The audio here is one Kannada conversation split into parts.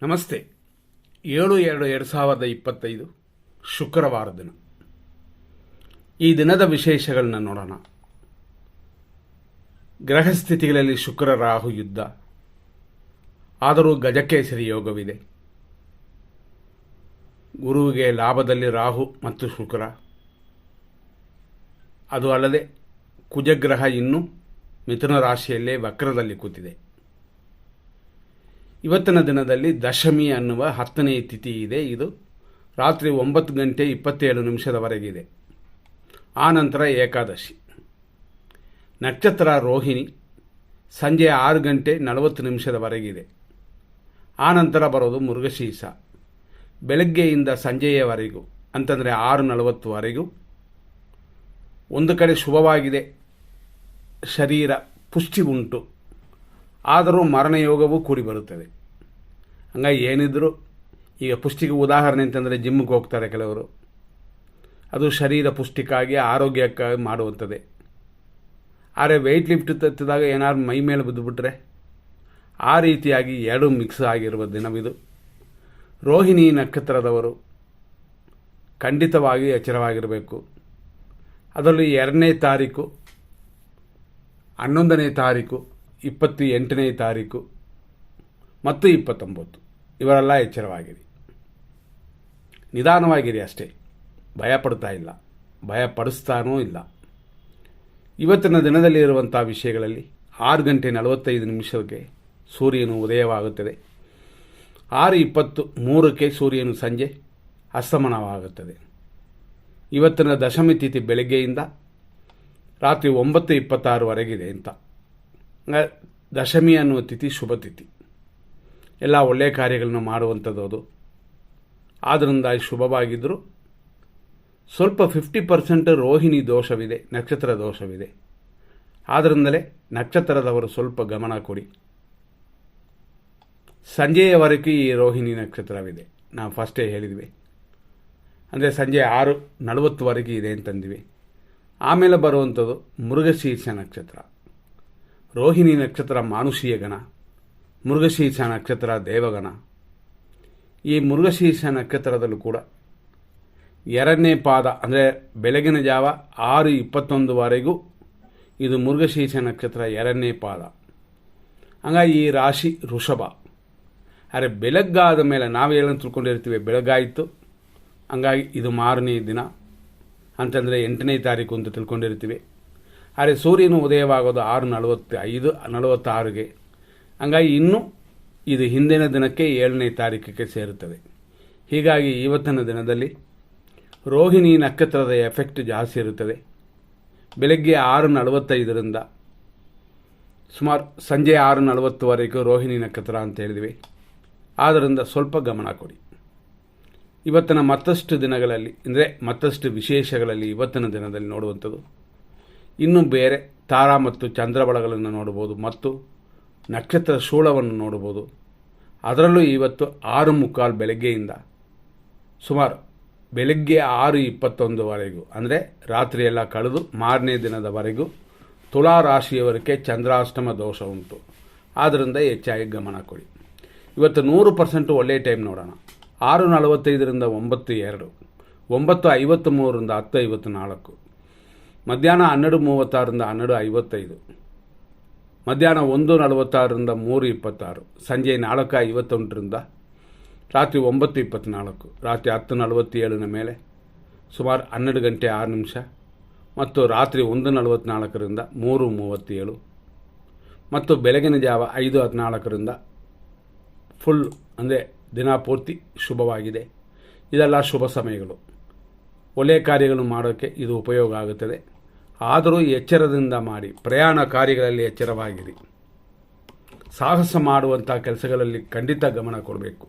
ನಮಸ್ತೆ. 7/2/2025 ಶುಕ್ರವಾರ ದಿನ. ಈ ದಿನದ ವಿಶೇಷಗಳನ್ನ ನೋಡೋಣ. ಗ್ರಹಸ್ಥಿತಿಗಳಲ್ಲಿ ಶುಕ್ರ ರಾಹು ಯುದ್ಧ, ಆದರೂ ಗಜಕೇಸರಿ ಯೋಗವಿದೆ. ಗುರುವಿಗೆ ಲಾಭದಲ್ಲಿ ರಾಹು ಮತ್ತು ಶುಕ್ರ. ಅದು ಅಲ್ಲದೆ ಕುಜಗ್ರಹ ಇನ್ನೂ ಮಿಥುನ ರಾಶಿಯಲ್ಲೇ ವಕ್ರದಲ್ಲಿ ಕೂತಿದೆ. ಇವತ್ತಿನ ದಿನದಲ್ಲಿ ದಶಮಿ ಅನ್ನುವ 10ನೇ ತಿಥಿ ಇದೆ. ಇದು ರಾತ್ರಿ 9:27 ಆ ನಂತರ ಏಕಾದಶಿ. ನಕ್ಷತ್ರ ರೋಹಿಣಿ ಸಂಜೆ 6:40 ಆ ನಂತರ ಬರೋದು ಮೃಗಶೀರ್ಷ. ಬೆಳಗ್ಗೆಯಿಂದ ಸಂಜೆಯವರೆಗೂ ಅಂತಂದರೆ 6:40 ಒಂದು ಕಡೆ ಶುಭವಾಗಿದೆ, ಶರೀರ ಪುಷ್ಟಿ ಉಂಟು, ಆದರೂ ಮರಣಯೋಗವೂ ಕೂಡಿ ಬರುತ್ತದೆ. ಹಂಗಾಗಿ ಏನಿದ್ರು ಈಗ ಪುಷ್ಟಿಗೆ ಉದಾಹರಣೆ ಅಂತಂದರೆ ಜಿಮ್ಗೆ ಹೋಗ್ತಾರೆ ಕೆಲವರು. ಅದು ಶರೀರ ಪುಷ್ಟಿಕ್ಕಾಗಿ ಆರೋಗ್ಯಕ್ಕಾಗಿ ಮಾಡುವಂಥದ್ದೇ. ಆದರೆ ವೆಯ್ಟ್ ಲಿಫ್ಟ್ ತತ್ತಿದಾಗ ಏನಾದ್ರು ಮೈ ಮೇಲೆ ಬಿದ್ದುಬಿಟ್ರೆ ಆ ರೀತಿಯಾಗಿ ಎರಡು ಮಿಕ್ಸ್ ಆಗಿರುವ ದಿನವಿದು. ರೋಹಿಣಿ ನಕ್ಷತ್ರದವರು ಖಂಡಿತವಾಗಿ ಎಚ್ಚರವಾಗಿರಬೇಕು. ಅದರಲ್ಲಿ 2ನೇ ತಾರೀಕು, 11ನೇ ತಾರೀಕು, 28ನೇ ತಾರೀಕು ಮತ್ತು 29 ಇವರೆಲ್ಲ ಎಚ್ಚರವಾಗಿರಿ. ನಿಧಾನವಾಗಿರಿ ಅಷ್ಟೇ, ಭಯಪಡ್ತಾ ಇಲ್ಲ, ಭಯಪಡಿಸ್ತಾನೂ ಇಲ್ಲ. ಇವತ್ತಿನ ದಿನದಲ್ಲಿ ಇರುವಂಥ ವಿಷಯಗಳಲ್ಲಿ 6:45 ಸೂರ್ಯನು ಉದಯವಾಗುತ್ತದೆ. 6:23 ಸೂರ್ಯನು ಸಂಜೆ ಅಸ್ತಮನವಾಗುತ್ತದೆ. ಇವತ್ತಿನ ದಶಮಿ ತಿಥಿ ಬೆಳಗ್ಗೆಯಿಂದ ರಾತ್ರಿ 9:26 ಅಂತ. ದಶಮಿ ಅನ್ನುವ ತಿಥಿ ಶುಭ ತಿಥಿ, ಎಲ್ಲ ಒಳ್ಳೆಯ ಕಾರ್ಯಗಳನ್ನು ಮಾಡುವಂಥದ್ದು. ಅದು ಆದ್ದರಿಂದ ಶುಭವಾಗಿದ್ದರೂ ಸ್ವಲ್ಪ 50% ರೋಹಿಣಿ ದೋಷವಿದೆ, ನಕ್ಷತ್ರ ದೋಷವಿದೆ. ಆದ್ದರಿಂದಲೇ ನಕ್ಷತ್ರದವರು ಸ್ವಲ್ಪ ಗಮನ ಕೊಡಿ. ಸಂಜೆಯವರೆಗೂ ಈ ರೋಹಿಣಿ ನಕ್ಷತ್ರವಿದೆ, ನಾವು ಫಸ್ಟೇ ಹೇಳಿದ್ವಿ. ಅಂದರೆ ಸಂಜೆ 6:40 ಇದೆ ಅಂತಂದ್ವಿ. ಆಮೇಲೆ ಬರುವಂಥದ್ದು ಮೃಗಶೀರ್ಷ ನಕ್ಷತ್ರ. ರೋಹಿಣಿ ನಕ್ಷತ್ರ ಮಾನುಷೀಯ ಗಣ, ಮೃಗಶೀರ್ಷ ನಕ್ಷತ್ರ ದೇವಗಣ. ಈ ಮೃಗಶೀರ್ಷ ನಕ್ಷತ್ರದಲ್ಲೂ ಕೂಡ 2ನೇ ಪಾದ ಅಂದರೆ ಬೆಳಗಿನ ಜಾವ 6:21 ಇದು ಮೃಗಶೀರ್ಷ ನಕ್ಷತ್ರ 2ನೇ ಪಾದ. ಹಂಗಾಗಿ ಈ ರಾಶಿ ವೃಷಭ. ಆದರೆ ಬೆಳಗ್ಗಾದ ಮೇಲೆ ನಾವು ಏನಂತ ತಿಳ್ಕೊಂಡಿರ್ತೀವಿ, ಬೆಳಗಾಯಿತು ಹಂಗಾಗಿ ಇದು ಮಾರನೇ ದಿನ ಅಂತಂದರೆ 8ನೇ ತಾರೀಕು ಅಂತ ತಿಳ್ಕೊಂಡಿರ್ತೀವಿ. ಆದರೆ ಸೂರ್ಯನು ಉದಯವಾಗೋದು 6:46 ಹಂಗಾಗಿ ಇನ್ನೂ ಇದು ಹಿಂದಿನ ದಿನಕ್ಕೆ 7ನೇ ತಾರೀಕಿಗೆ ಸೇರುತ್ತದೆ. ಹೀಗಾಗಿ ಇವತ್ತಿನ ದಿನದಲ್ಲಿ ರೋಹಿಣಿ ನಕ್ಷತ್ರದ ಎಫೆಕ್ಟ್ ಜಾಸ್ತಿ ಇರುತ್ತದೆ. ಬೆಳಗ್ಗೆ 6:45 ಸುಮಾರು ಸಂಜೆ 6:40 ರೋಹಿಣಿ ನಕ್ಷತ್ರ ಅಂತ ಹೇಳಿದ್ವಿ. ಆದ್ದರಿಂದ ಸ್ವಲ್ಪ ಗಮನ ಕೊಡಿ. ಇವತ್ತಿನ ಮತ್ತಷ್ಟು ದಿನಗಳಲ್ಲಿ ಅಂದರೆ ಮತ್ತಷ್ಟು ವಿಶೇಷಗಳಲ್ಲಿ ಇವತ್ತಿನ ದಿನದಲ್ಲಿ ನೋಡುವಂಥದ್ದು ಇನ್ನೂ ಬೇರೆ ತಾರಾ ಮತ್ತು ಚಂದ್ರಬಳಗಳನ್ನು ನೋಡ್ಬೋದು ಮತ್ತು ನಕ್ಷತ್ರ ಶೂಳವನ್ನು ನೋಡ್ಬೋದು. ಅದರಲ್ಲೂ ಇವತ್ತು 6:45 ಬೆಳಗ್ಗೆಯಿಂದ ಸುಮಾರು ಬೆಳಗ್ಗೆ 6:21 ಅಂದರೆ ರಾತ್ರಿಯೆಲ್ಲ ಕಳೆದು ಮಾರನೇ ದಿನದವರೆಗೂ ತುಲಾ ರಾಶಿಯವರೆಗೆ ಚಂದ್ರಾಷ್ಟಮ ದೋಷ ಉಂಟು. ಆದ್ದರಿಂದ ಹೆಚ್ಚಾಗಿ ಗಮನ ಕೊಡಿ. ಇವತ್ತು 100% ಒಳ್ಳೆಯ ಟೈಮ್ ನೋಡೋಣ. 6:45 9:02, 9:53 10:54, ಮಧ್ಯಾಹ್ನ 12:36 12:55, ಮಧ್ಯಾಹ್ನ 1:46 3:26, ಸಂಜೆ 4:51 ರಾತ್ರಿ 9:24, ರಾತ್ರಿ 10:47 ಮೇಲೆ ಸುಮಾರು 12 ಗಂಟೆ 6 ನಿಮಿಷ ಮತ್ತು ರಾತ್ರಿ 1:44 3:37 ಮತ್ತು ಬೆಳಗಿನ ಜಾವ 5:14 ಫುಲ್ ಅಂದರೆ ದಿನ ಪೂರ್ತಿ ಶುಭವಾಗಿದೆ. ಇದೆಲ್ಲ ಶುಭ ಸಮಯಗಳು. ಒಳ್ಳೆಯ ಕಾರ್ಯಗಳು ಮಾಡೋಕ್ಕೆ ಇದು ಉಪಯೋಗ ಆಗುತ್ತದೆ. ಆದರೂ ಎಚ್ಚರದಿಂದ ಮಾಡಿ. ಪ್ರಯಾಣ ಕಾರ್ಯಗಳಲ್ಲಿ ಎಚ್ಚರವಾಗಿರಿ. ಸಾಹಸ ಮಾಡುವಂಥ ಕೆಲಸಗಳಲ್ಲಿ ಖಂಡಿತ ಗಮನ ಕೊಡಬೇಕು.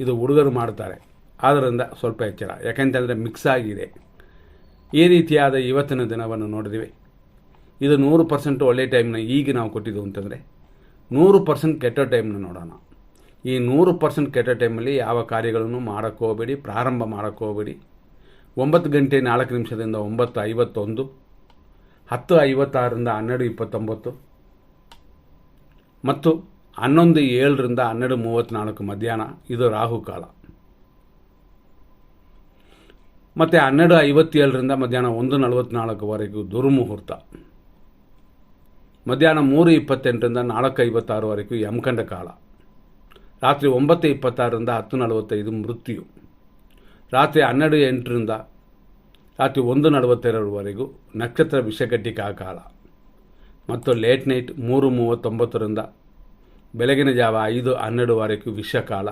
ಇದು ಹುಡುಗರು ಮಾಡ್ತಾರೆ, ಆದ್ದರಿಂದ ಸ್ವಲ್ಪ ಎಚ್ಚರ. ಯಾಕೆಂತಂದರೆ ಮಿಕ್ಸ್ ಆಗಿದೆ. ಈ ರೀತಿಯಾದ ಇವತ್ತಿನ ದಿನವನ್ನು ನೋಡಿದ್ವಿ. ಇದು 100% ಒಳ್ಳೆಯ ಟೈಮ್ನ ಈಗ ನಾವು ಕೊಟ್ಟಿದ್ದು ಅಂತಂದರೆ 100% ಕೆಟ್ಟ ಟೈಮ್ನ ನೋಡೋಣ. ಈ 100% ಕೆಟ್ಟ ಟೈಮಲ್ಲಿ ಯಾವ ಕಾರ್ಯಗಳನ್ನು ಮಾಡೋಕ್ಕೋಗಬೇಡಿ, ಪ್ರಾರಂಭ ಮಾಡೋಕ್ಕೋಗಬೇಡಿ. 9:04 9:51, 10:56 12:29 ಮತ್ತು 11:07 12:34 ಮಧ್ಯಾಹ್ನ ಇದು ರಾಹುಕಾಲ. ಮತ್ತು 12:57 ಮಧ್ಯಾಹ್ನ 1:44 ದುರ್ಮುಹೂರ್ತ. ಮಧ್ಯಾಹ್ನ 3:28 4:56 ಯಮಕಂಡ ಕಾಲ. ರಾತ್ರಿ 9:26 10:45 ಮೃತ್ಯು. ರಾತ್ರಿ 12:08 ರಾತ್ರಿ 1:42 ನಕ್ಷತ್ರ ವಿಷಕಟಿಕಾ ಕಾಲ. ಮತ್ತು ಲೇಟ್ ನೈಟ್ 3:39 ಬೆಳಗಿನ ಜಾವ 5:12 ವಿಷಕಾಲ.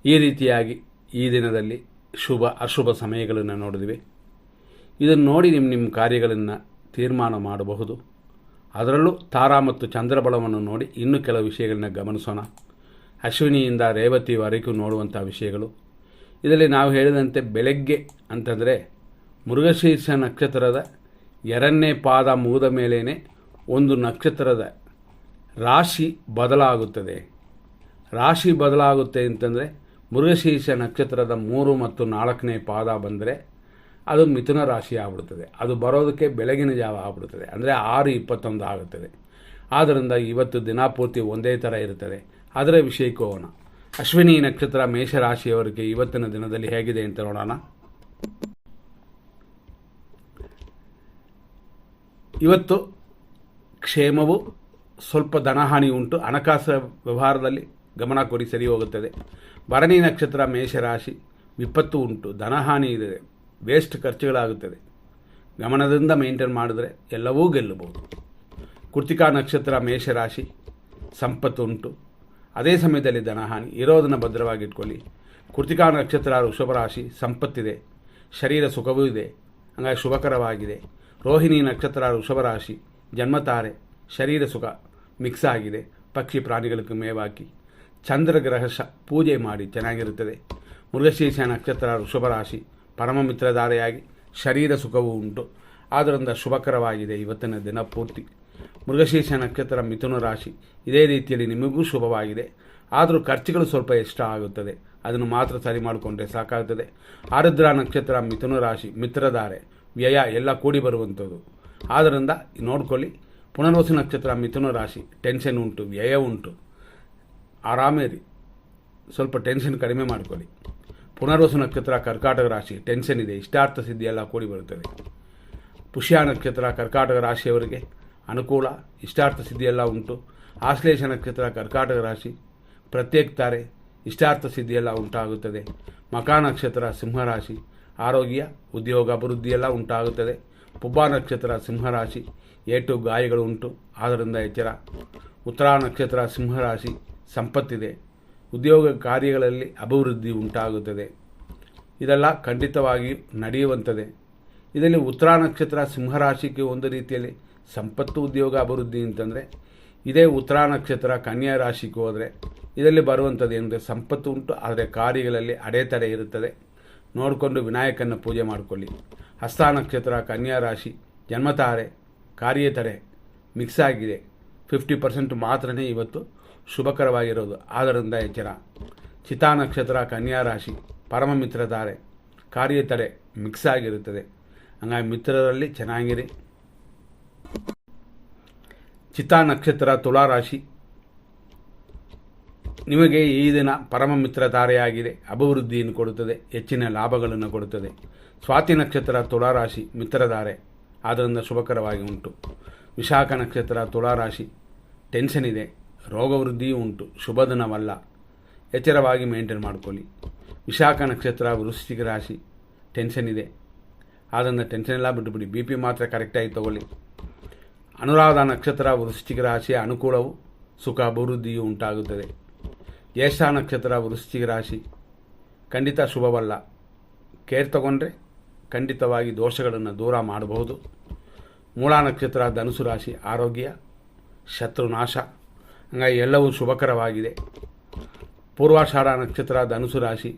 ಈ ರೀತಿಯಾಗಿ ಈ ದಿನದಲ್ಲಿ ಶುಭ ಅಶುಭ ಸಮಯಗಳನ್ನು ನೋಡಿದ್ವಿ. ಇದನ್ನು ನೋಡಿ ನಿಮ್ಮ ಕಾರ್ಯಗಳನ್ನು ತೀರ್ಮಾನ ಮಾಡಬಹುದು. ಅದರಲ್ಲೂ ತಾರಾ ಮತ್ತು ಚಂದ್ರಬಲವನ್ನು ನೋಡಿ ಇನ್ನೂ ಕೆಲವು ವಿಷಯಗಳನ್ನ ಗಮನಿಸೋಣ. ಅಶ್ವಿನಿಯಿಂದ ರೇವತಿವರೆಗೂ ನೋಡುವಂಥ ವಿಷಯಗಳು. ಇದರಲ್ಲಿ ನಾವು ಹೇಳಿದಂತೆ ಬೆಳಗ್ಗೆ ಅಂತಂದರೆ ಮೃಗಶೀರ್ಷ ನಕ್ಷತ್ರದ 2ನೇ ಪಾದ ಮುಗಿದ ಮೇಲೇ ಒಂದು ನಕ್ಷತ್ರದ ರಾಶಿ ಬದಲಾಗುತ್ತದೆ. ರಾಶಿ ಬದಲಾಗುತ್ತೆ ಅಂತಂದರೆ ಮೃಗಶೀರ್ಷ ನಕ್ಷತ್ರದ 3 ಮತ್ತು 4ನೇ ಪಾದ ಬಂದರೆ ಅದು ಮಿಥುನ ರಾಶಿ ಆಗ್ಬಿಡ್ತದೆ. ಅದು ಬರೋದಕ್ಕೆ ಬೆಳಗಿನ ಜಾವ ಆಗ್ಬಿಡ್ತದೆ, ಅಂದರೆ 6:21 ಆಗುತ್ತದೆ. ಆದ್ದರಿಂದ ಇವತ್ತು ದಿನಪೂರ್ತಿ ಒಂದೇ ಥರ ಇರುತ್ತದೆ. ಅದರ ವಿಷಯಕ್ಕೆ ಹೋಗೋಣ. ಅಶ್ವಿನಿ ನಕ್ಷತ್ರ ಮೇಷರಾಶಿಯವರಿಗೆ ಇವತ್ತಿನ ದಿನದಲ್ಲಿ ಹೇಗಿದೆ ಅಂತ ನೋಡೋಣ. ಇವತ್ತು ಕ್ಷೇಮವು, ಸ್ವಲ್ಪ ಧನಹಾನಿ ಉಂಟು. ಹಣಕಾಸು ವ್ಯವಹಾರದಲ್ಲಿ ಗಮನ ಕೊಡಿ, ಸರಿ ಹೋಗುತ್ತದೆ. ಭರಣಿ ನಕ್ಷತ್ರ ಮೇಷರಾಶಿ ವಿಪತ್ತು ಉಂಟು, ಧನಹಾನಿ ಇದೆ, ವೇಸ್ಟ್ ಖರ್ಚುಗಳಾಗುತ್ತದೆ. ಗಮನದಿಂದ ಮೇಂಟೈನ್ ಮಾಡಿದ್ರೆ ಎಲ್ಲವೂ ಗೆಲ್ಲಬಹುದು. ಕೃತಿಕಾ ನಕ್ಷತ್ರ ಮೇಷರಾಶಿ ಸಂಪತ್ತು ಉಂಟು, ಅದೇ ಸಮಯದಲ್ಲಿ ಧನಹಾನಿ ಇರೋದನ್ನು ಭದ್ರವಾಗಿಟ್ಕೊಳ್ಳಿ. ಕೃತಿಕಾ ನಕ್ಷತ್ರ ವೃಷಭರಾಶಿ ಸಂಪತ್ತಿದೆ, ಶರೀರ ಸುಖವೂ ಇದೆ, ಹಂಗಾಗಿ ಶುಭಕರವಾಗಿದೆ. ರೋಹಿಣಿ ನಕ್ಷತ್ರ ವೃಷಭರಾಶಿ ಜನ್ಮತಾರೆ, ಶರೀರ ಸುಖ ಮಿಕ್ಸ್ ಆಗಿದೆ. ಪಕ್ಷಿ ಪ್ರಾಣಿಗಳಿಗೆ ಮೇವಾಕಿ ಚಂದ್ರಗ್ರಹ ಪೂಜೆ ಮಾಡಿ ಚೆನ್ನಾಗಿರುತ್ತದೆ. ಮೃಗಶೀರ್ಷ ನಕ್ಷತ್ರ ವೃಷಭರಾಶಿ ಪರಮ ಮಿತ್ರಧಾರೆಯಾಗಿ ಶರೀರ ಸುಖವೂ ಉಂಟು, ಆದ್ದರಿಂದ ಶುಭಕರವಾಗಿದೆ ಇವತ್ತಿನ ದಿನ ಪೂರ್ತಿ. ಮೃಗಶೀರ್ಷ ನಕ್ಷತ್ರ ಮಿಥುನ ರಾಶಿ ಇದೇ ರೀತಿಯಲ್ಲಿ ನಿಮಗೂ ಶುಭವಾಗಿದೆ. ಆದರೂ ಖರ್ಚುಗಳು ಸ್ವಲ್ಪ ಎಕ್ಸ್ಟ್ರಾ ಆಗುತ್ತದೆ, ಅದನ್ನು ಮಾತ್ರ ಸರಿ ಮಾಡಿಕೊಂಡ್ರೆ ಸಾಕಾಗುತ್ತದೆ. ಆರುದ್ರ ನಕ್ಷತ್ರ ಮಿಥುನ ರಾಶಿ ಮಿತ್ರಧಾರೆ, ವ್ಯಯ ಎಲ್ಲ ಕೂಡಿ ಬರುವಂಥದ್ದು, ಆದ್ದರಿಂದ ನೋಡ್ಕೊಳ್ಳಿ. ಪುನರ್ವಸು ನಕ್ಷತ್ರ ಮಿಥುನ ರಾಶಿ ಟೆನ್ಷನ್ ಉಂಟು, ವ್ಯಯ ಉಂಟು, ಆರಾಮೇರಿ, ಸ್ವಲ್ಪ ಟೆನ್ಷನ್ ಕಡಿಮೆ ಮಾಡಿಕೊಳ್ಳಿ. ಪುನರ್ವಸು ನಕ್ಷತ್ರ ಕರ್ಕಾಟಕ ರಾಶಿ ಟೆನ್ಷನ್ ಇದೆ, ಇಷ್ಟಾರ್ಥ ಸಿದ್ಧಿ ಎಲ್ಲ ಕೂಡಿ ಬರುತ್ತದೆ. ಪುಷ್ಯ ನಕ್ಷತ್ರ ಕರ್ಕಾಟಕ ರಾಶಿಯವರಿಗೆ ಅನುಕೂಲ, ಇಷ್ಟಾರ್ಥ ಸಿದ್ಧಿ ಎಲ್ಲ ಉಂಟು. ಆಶ್ಲೇಷ ನಕ್ಷತ್ರ ಕರ್ಕಾಟಕ ರಾಶಿ ಪ್ರತ್ಯೇಕತಾರೆ, ಇಷ್ಟಾರ್ಥ ಸಿದ್ಧಿ ಎಲ್ಲ ಉಂಟಾಗುತ್ತದೆ. ಮಕಾ ನಕ್ಷತ್ರ ಸಿಂಹರಾಶಿ ಆರೋಗ್ಯ, ಉದ್ಯೋಗ, ಅಭಿವೃದ್ಧಿಯೆಲ್ಲ ಉಂಟಾಗುತ್ತದೆ. ಪುಬ್ಬ ನಕ್ಷತ್ರ ಸಿಂಹರಾಶಿ ಏಟು ಗಾಯಗಳು ಉಂಟು, ಆದ್ದರಿಂದ ಎಚ್ಚರ. ಉತ್ತರ ನಕ್ಷತ್ರ ಸಿಂಹರಾಶಿ ಸಂಪತ್ತಿದೆ, ಉದ್ಯೋಗ ಕಾರ್ಯಗಳಲ್ಲಿ ಅಭಿವೃದ್ಧಿ ಉಂಟಾಗುತ್ತದೆ. ಇದೆಲ್ಲ ಖಂಡಿತವಾಗಿಯೂ ನಡೆಯುವಂಥದ್ದೇ. ಇದರಲ್ಲಿ ಉತ್ತರ ನಕ್ಷತ್ರ ಸಿಂಹರಾಶಿಗೆ ಒಂದು ರೀತಿಯಲ್ಲಿ ಸಂಪತ್ತು, ಉದ್ಯೋಗ, ಅಭಿವೃದ್ಧಿ ಅಂತಂದರೆ, ಇದೇ ಉತ್ತರ ನಕ್ಷತ್ರ ಕನ್ಯಾ ರಾಶಿಗೆ ಹೋದರೆ ಇದರಲ್ಲಿ ಬರುವಂಥದ್ದು ಏನಂದರೆ ಸಂಪತ್ತು ಉಂಟು, ಆದರೆ ಕಾರ್ಯಗಳಲ್ಲಿ ಅಡೆತಡೆ ಇರುತ್ತದೆ. ನೋಡಿಕೊಂಡು ವಿನಾಯಕನ ಪೂಜೆ ಮಾಡಿಕೊಳ್ಳಿ. ಹಸ್ತ ನಕ್ಷತ್ರ ಕನ್ಯಾ ರಾಶಿ ಜನ್ಮತಾರೆ, ಕಾರ್ಯತಡೆ ಮಿಕ್ಸ್ ಆಗಿದೆ. 50% ಮಾತ್ರನೇ ಇವತ್ತು ಶುಭಕರವಾಗಿರೋದು, ಆದ್ದರಿಂದ ಎಚ್ಚರ. ಚಿತಾ ನಕ್ಷತ್ರ ಕನ್ಯಾ ರಾಶಿ ಪರಮ ಮಿತ್ರಧಾರೆ, ಕಾರ್ಯತಡೆ ಮಿಕ್ಸ್ ಆಗಿರುತ್ತದೆ, ಹಂಗಾಗಿ ಮಿತ್ರರಲ್ಲಿ ಚೆನ್ನಾಗಿರಿ. ಚಿತಾ ನಕ್ಷತ್ರ ತುಲಾರಾಶಿ ನಿಮಗೆ ಈ ದಿನ ಪರಮ ಮಿತ್ರಧಾರೆಯಾಗಿದೆ, ಅಭಿವೃದ್ಧಿಯನ್ನು ಕೊಡುತ್ತದೆ, ಹೆಚ್ಚಿನ ಲಾಭಗಳನ್ನು ಕೊಡುತ್ತದೆ. ಸ್ವಾತಿ ನಕ್ಷತ್ರ ತುಲಾರಾಶಿ ಮಿತ್ರಧಾರೆ, ಆದ್ದರಿಂದ ಶುಭಕರವಾಗಿ ಉಂಟು. ವಿಶಾಖ ನಕ್ಷತ್ರ ತುಲಾರಾಶಿ ಟೆನ್ಷನ್ ಇದೆ, ರೋಗವೃದ್ಧಿಯೂ ಉಂಟು, ಶುಭ ದಿನವಲ್ಲ, ಎಚ್ಚರವಾಗಿ ಮೇಂಟೈನ್ ಮಾಡಿಕೊಳ್ಳಿ. ವಿಶಾಖ ನಕ್ಷತ್ರ ವೃಶ್ಚಿಕ ರಾಶಿ ಟೆನ್ಷನ್ ಇದೆ, ಆದ್ದರಿಂದ ಟೆನ್ಷನ್ ಎಲ್ಲ ಬಿಟ್ಟುಬಿಡಿ, BP ಮಾತ್ರ ಕರೆಕ್ಟಾಗಿ ತಗೊಳ್ಳಿ. ಅನುರಾಧ ನಕ್ಷತ್ರ ವೃಶ್ಚಿಕ ರಾಶಿಯ ಅನುಕೂಲವು, ಸುಖ, ಅಭಿವೃದ್ಧಿಯೂ ಉಂಟಾಗುತ್ತದೆ. ಜ್ಯೇಷ್ಠ ನಕ್ಷತ್ರ ವೃಶ್ಚಿಕ ರಾಶಿ ಖಂಡಿತ ಶುಭವಲ್ಲ, ಕೇರ್ ತಗೊಂಡ್ರೆ ಖಂಡಿತವಾಗಿ ದೋಷಗಳನ್ನು ದೂರ ಮಾಡಬಹುದು. ಮೂಲ ನಕ್ಷತ್ರ ಧನುಸು ರಾಶಿ ಆರೋಗ್ಯ, ಶತ್ರುನಾಶ, ಹಂಗಾಗಿ ಎಲ್ಲವೂ ಶುಭಕರವಾಗಿದೆ. ಪೂರ್ವಾಷಾಢ ನಕ್ಷತ್ರ ಧನುಸು ರಾಶಿ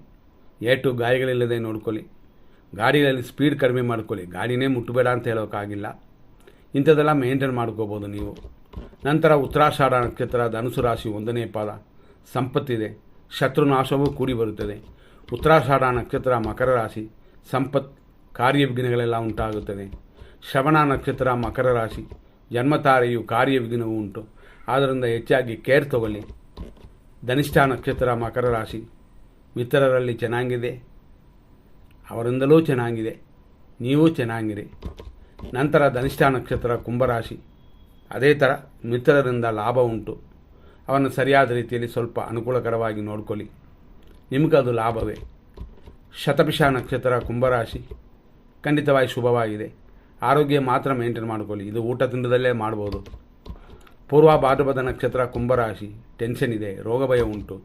ಏಟು ಗಾಯಗಳಿಲ್ಲದೆ ನೋಡ್ಕೊಳ್ಳಿ. ಗಾಡಿಯಲ್ಲಿ ಸ್ಪೀಡ್ ಕಡಿಮೆ ಮಾಡ್ಕೊಳ್ಳಿ, ಗಾಡಿನೇ ಮುಟ್ಟಬೇಡ ಅಂತ ಹೇಳೋಕ್ಕಾಗಿಲ್ಲ, ಇಂಥದ್ದೆಲ್ಲ ಮೇಂಟೈನ್ ಮಾಡ್ಕೋಬೋದು ನೀವು. ನಂತರ ಉತ್ತರಾಷಾಢ ನಕ್ಷತ್ರ ಧನುಸು ರಾಶಿ 1ನೇ ಪಾದ ಸಂಪತ್ತಿದೆ, ಶತ್ರುನಾಶವೂ ಕೂಡಿ ಬರುತ್ತದೆ. ಉತ್ತರಾಷಾಢ ನಕ್ಷತ್ರ ಮಕರ ರಾಶಿ ಸಂಪತ್, ಕಾರ್ಯವಿಘ್ನಗಳೆಲ್ಲ ಉಂಟಾಗುತ್ತದೆ. ಶ್ರವಣ ನಕ್ಷತ್ರ ಮಕರ ರಾಶಿ ಜನ್ಮತಾರೆಯು ಕಾರ್ಯವಿಘ್ನವೂ ಉಂಟು, ಆದ್ದರಿಂದ ಹೆಚ್ಚಾಗಿ ಕೇರ್ ತಗೊಳ್ಳಿ. ಧನಿಷ್ಠ ನಕ್ಷತ್ರ ಮಕರ ರಾಶಿ, ಮಿತ್ರರಲ್ಲಿ ಚೆನ್ನಾಗಿದೆ, ಅವರಿಂದಲೂ ಚೆನ್ನಾಗಿದೆ, ನೀವು ಚೆನ್ನಾಗಿರಿ. ನಂತರ ಧನಿಷ್ಠ ನಕ್ಷತ್ರ ಕುಂಭರಾಶಿ, ಅದೇ ಥರ ಮಿತ್ರರಿಂದ ಲಾಭ ಉಂಟು, ಅವನ್ನು ಸರಿಯಾದ ರೀತಿಯಲ್ಲಿ ಸ್ವಲ್ಪ ಅನುಕೂಲಕರವಾಗಿ ನೋಡ್ಕೊಳ್ಳಿ, ನಿಮಗದು ಲಾಭವೇ. ಶತಭಿಷ ನಕ್ಷತ್ರ ಕುಂಭರಾಶಿ, ಖಂಡಿತವಾಗಿ ಶುಭವಾಗಿದೆ. ಆರೋಗ್ಯ ಮಾತ್ರ ಮೇಂಟೈನ್ ಮಾಡ್ಕೊಳ್ಳಿ, ಇದು ಊಟ ತಿಂಡದಲ್ಲೇ ಮಾಡ್ಬೋದು. ಪೂರ್ವ ಭಾದ್ರಪದ ನಕ್ಷತ್ರ ಕುಂಭರಾಶಿ, ಟೆನ್ಷನ್ ಇದೆ, ರೋಗ ಭಯ ಉಂಟು.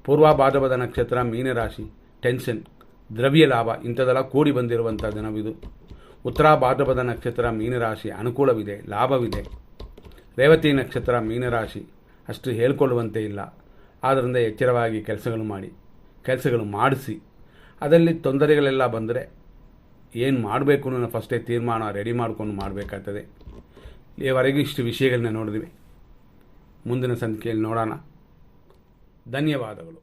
ಪೂರ್ವ ಭಾದ್ರಪದ ನಕ್ಷತ್ರ ಮೀನರಾಶಿ, ಟೆನ್ಷನ್, ದ್ರವ್ಯ ಲಾಭ ಇಂಥದ್ದೆಲ್ಲ ಕೂಡಿ ಬಂದಿರುವಂಥ ದಿನವಿದು. ಉತ್ತರ ಭಾದ್ರಪದ ನಕ್ಷತ್ರ ಮೀನರಾಶಿ, ಅನುಕೂಲವಿದೆ, ಲಾಭವಿದೆ. ರೇವತಿ ನಕ್ಷತ್ರ ಮೀನರಾಶಿ, ಅಷ್ಟು ಹೇಳ್ಕೊಳ್ಳುವಂತೆ ಇಲ್ಲ. ಆದ್ದರಿಂದ ಎಚ್ಚರವಾಗಿ ಕೆಲಸಗಳು ಮಾಡಿಸಿ. ಅದರಲ್ಲಿ ತೊಂದರೆಗಳೆಲ್ಲ ಬಂದರೆ ಏನು ಮಾಡಬೇಕು ಅನ್ನೋ ಫಸ್ಟೇ ತೀರ್ಮಾನ ರೆಡಿ ಮಾಡ್ಕೊಂಡು ಮಾಡಬೇಕಾಗ್ತದೆ. ಈವರೆಗೂ ಇಷ್ಟು ವಿಷಯಗಳನ್ನ ನೋಡಿದ್ವಿ. ಮುಂದಿನ ಸಂಚಿಕೆಯಲ್ಲಿ ನೋಡೋಣ. ಧನ್ಯವಾದಗಳು.